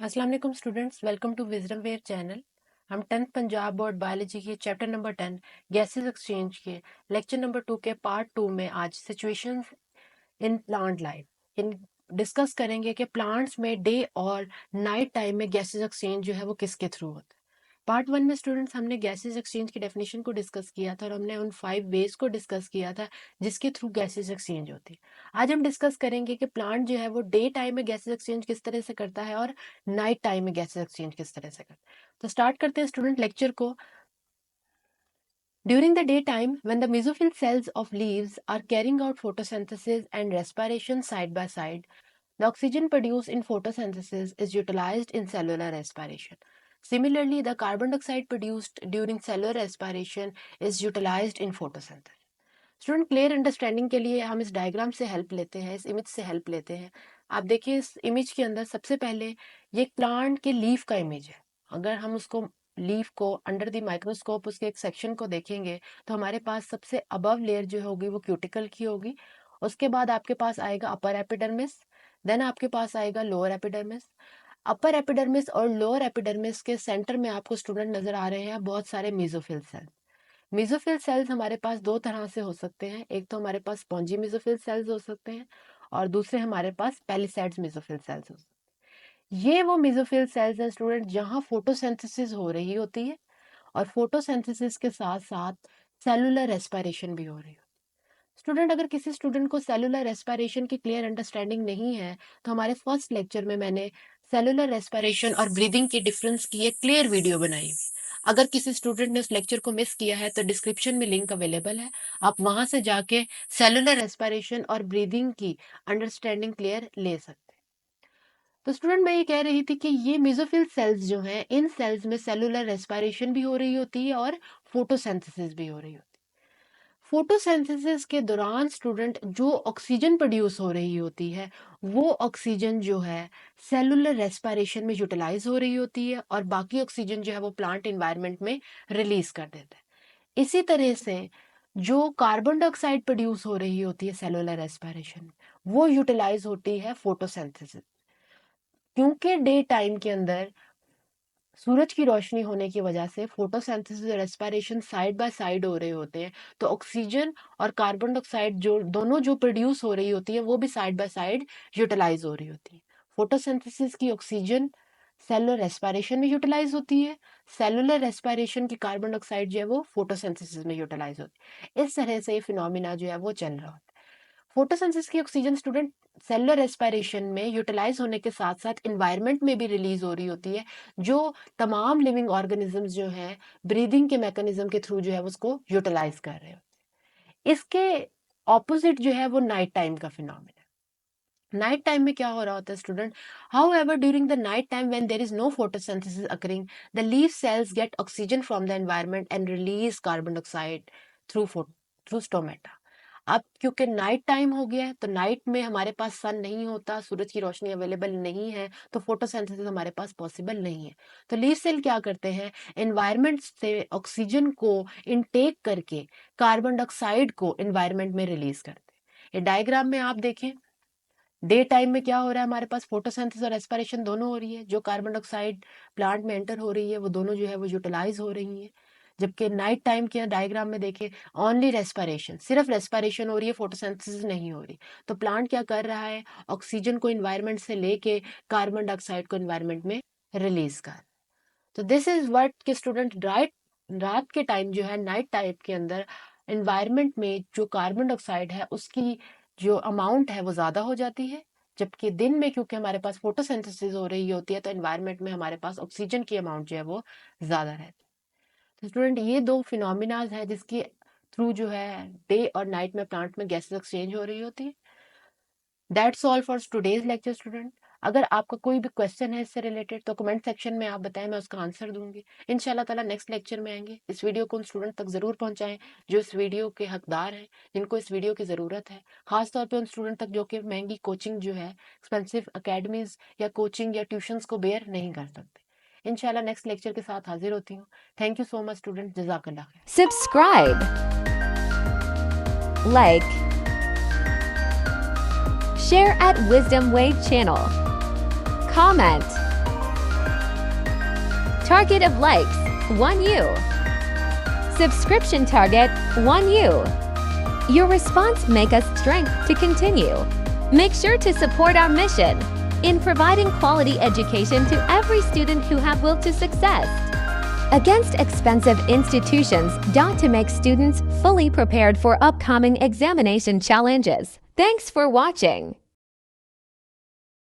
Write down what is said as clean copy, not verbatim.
अस्सलाम वालेकुम students, welcome to wisdom wear channel. हम 10th पंजाब बोर्ड बायोलॉजी के चैप्टर नंबर 10 गैसेस एक्सचेंज के लेक्चर नंबर 2 के पार्ट 2 में आज सिचुएशंस इन प्लांट लाइफ इन डिस्कस करेंगे कि प्लांट्स में डे और नाइट टाइम में गैसेस एक्सचेंज जो है वो किसके थ्रू होता है। पार्ट 1 में स्टूडेंट्स हमने गैसेस एक्सचेंज की डेफिनेशन को डिस्कस किया था और हमने उन 5 वेज को डिस्कस किया था जिसके थ्रू गैसेस एक्सचेंज होती है। आज हम डिस्कस करेंगे कि प्लांट जो है वो डे टाइम में गैसेस एक्सचेंज किस तरह से करता है और नाइट टाइम में गैसेस एक्सचेंज किस तरह से करता है। तो स्टार्ट करते हैं स्टूडेंट लेक्चर को। During the daytime, when the mesophyll cells of leaves are carrying out photosynthesis and respiration side by side, the oxygen produced in photosynthesis is utilized in cellular respiration. Similarly, the carbon dioxide produced during cellular respiration is utilized in photosynthesis. Student clear understanding के लिए हम इस diagram से help लेते हैं, इस image से help लेते हैं। आप देखिए इस इमेज के अंदर सबसे पहले ये प्लांट के लीफ का इमेज है। अगर हम उसको लीफ को अंडर द माइक्रोस्कोप उसके एक सेक्शन को देखेंगे तो हमारे पास सबसे अबव लेयर जो होगी वो क्यूटिकल की होगी। उसके बाद आपके पास आएगा अपर एपिडर्मिस, देन आपके पास आएगा लोअर एपिडर्मिस। अपर एपिडर्मिस और लोअर एपिडर्मिस के सेंटर में आपको स्टूडेंट नजर आ रहे हैं बहुत सारे मेसोफिल सेल। मेसोफिल सेल्स हमारे पास दो तरह से हो सकते हैं, एक तो हमारे पास स्पॉन्जी मेसोफिल सेल्स हो सकते हैं और दूसरे हमारे पास पैलिसैड्स मेसोफिल सेल्स हो सकते हैं। ये वो मेसोफिल सेल्स हैं स्टूडेंट जहां फोटोसिंथेसिस हो रही होती है और फोटोसिंथेसिस के साथ साथ सेलुलर रेस्पिरेशन भी हो रही है। स्टूडेंट अगर किसी स्टूडेंट को सेलुलर रेस्पिरेशन की क्लियर अंडरस्टैंडिंग नहीं है तो हमारे फर्स्ट लेक्चर में मैंने सेलुलर रेस्पिरेशन और ब्रीदिंग के डिफरेंस की एक क्लियर वीडियो बनाई हुई। अगर किसी स्टूडेंट ने उस लेक्चर को मिस किया है तो डिस्क्रिप्शन में लिंक अवेलेबल है, आप वहां से जाके सेलुलर रेस्पिरेशन और ब्रीदिंग की अंडरस्टैंडिंग क्लियर ले सकते हैं। तो स्टूडेंट मैं ये कह रही थी कि ये मेसोफिल सेल्स जो हैं, इन सेल्स में सेलुलर रेस्पिरेशन भी हो रही होती है और फोटोसिंथेसिस भी हो रही होती है। फोटोसिंथेसिस के दौरान स्टूडेंट जो ऑक्सीजन प्रोड्यूस हो रही होती है वो ऑक्सीजन जो है सेलुलर रेस्पिरेशन में यूटिलाइज हो रही होती है और बाकी ऑक्सीजन जो है वो प्लांट एनवायरनमेंट में रिलीज कर देता है। इसी तरह से जो कार्बन डाइऑक्साइड प्रोड्यूस हो रही होती है सेलुलर रेस्पिरेशन में वो यूटिलाइज होती है फोटोसिंथेसिस। क्योंकि डे टाइम के अंदर सूरज की रोशनी होने की वजह से फोटोसिंथेसिस और रेस्पिरेशन साइड बाय साइड हो रहे होते हैं, तो ऑक्सीजन और कार्बन डाइऑक्साइड जो दोनों जो प्रोड्यूस हो रही होती है वो भी साइड बाय साइड यूटिलाइज हो रही होती है। फोटोसिंथेसिस की ऑक्सीजन सेलुलर रेस्पिरेशन में यूटिलाइज होती है, सेलुलर रेस्पिरेशन की कार्बन डाइऑक्साइड जो है वो फोटोसिंथेसिस में यूटिलाइज होती है। इस तरह से ये फिनोमिना जो है वो चल रहा होता है। फोटोसिंथेसिस की ऑक्सीजन स्टूडेंट सेलुलर रेस्पिरेशन में यूटिलाइज होने के साथ साथ एनवायरनमेंट में भी रिलीज हो रही होती है, जो तमाम लिविंग ऑर्गेनिजम्स जो हैं ब्रीदिंग के मैकेनिज्म के थ्रू जो है उसको यूटिलाइज कर रहे होते हैं। इसके ऑपोजिट जो है वो नाइट टाइम का फिनोमेना है। नाइट टाइम में क्या हो रहा होता है student? However during the night time when there is no photosynthesis occurring, the leaf cells get oxygen from the environment and release carbon dioxide through stomata. अब क्योंकि नाइट टाइम हो गया है तो नाइट में हमारे पास सन नहीं होता, सूरज की रोशनी अवेलेबल नहीं है, तो फोटोसिंथेसिस हमारे पास पॉसिबल नहीं है। तो लीफ सेल क्या करते हैं? एनवायरनमेंट से ऑक्सीजन को इनटेक करके कार्बन डाइऑक्साइड को एनवायरनमेंट में रिलीज करते हैं। ये डायग्राम में आप देखें, डे टाइम में क्या हो रहा है, हमारे पास फोटोसिंथेसिस और रेस्पिरेशन दोनों हो रही है। जो कार्बन डाइऑक्साइड प्लांट में एंटर हो रही है वो दोनों जो है वो यूटिलाइज हो रही है। जबकि नाइट टाइम के डायग्राम में देखें, ओनली रेस्पिरेशन, सिर्फ रेस्पिरेशन हो रही है, फोटोसिंथेसिस नहीं हो रही। तो प्लांट क्या कर रहा है? ऑक्सीजन को इन्वायरमेंट से लेके कार्बन डाइऑक्साइड को इन्वायरमेंट में रिलीज कर। तो दिस इज व्हाट के स्टूडेंट रात के टाइम जो है, नाइट टाइम के अंदर इन्वायरमेंट में जो कार्बन डाइऑक्साइड है उसकी जो अमाउंट है वो ज़्यादा हो जाती है, जबकि दिन में क्योंकि हमारे पास फोटोसिंथेसिस हो रही होती है तो एनवायरनमेंट में हमारे पास ऑक्सीजन की अमाउंट जो है वो ज़्यादा रहती है। तो स्टूडेंट ये दो फिनोमिनाज है जिसके थ्रू जो है डे और नाइट में प्लांट में गैसेस एक्सचेंज हो रही होती है। That's all for today's lecture student. अगर आपका कोई भी क्वेश्चन है इससे रिलेटेड तो कमेंट सेक्शन में आप बताएं, मैं उसका आंसर दूंगी। इंशाल्लाह ताला नेक्स्ट लेक्चर में आएंगे। इस वीडियो को उन स्टूडेंट तक ज़रूर पहुंचाएं जो इस वीडियो के हकदार हैं, जिनको इस वीडियो की ज़रूरत है। खास तौर पे उन स्टूडेंट तक जो कि महंगी कोचिंग जो है, एक्सपेंसिव अकेडमीज या कोचिंग या ट्यूशंस को बेयर नहीं कर सकते। इंशाल्लाह नेक्स्ट लेक्चर के साथ हाजिर होती हूँ। Thank you so much student, जज़ाकल्लाह खैर। Subscribe, like, share at Wisdom Wave channel, comment, Target of likes, 1U. Subscription target, 1U. Your response makes us strength to continue. Make sure to support our mission in providing quality education to every student who have will to success. Against expensive institutions, to make students fully prepared for upcoming examination challenges. Thanks for watching.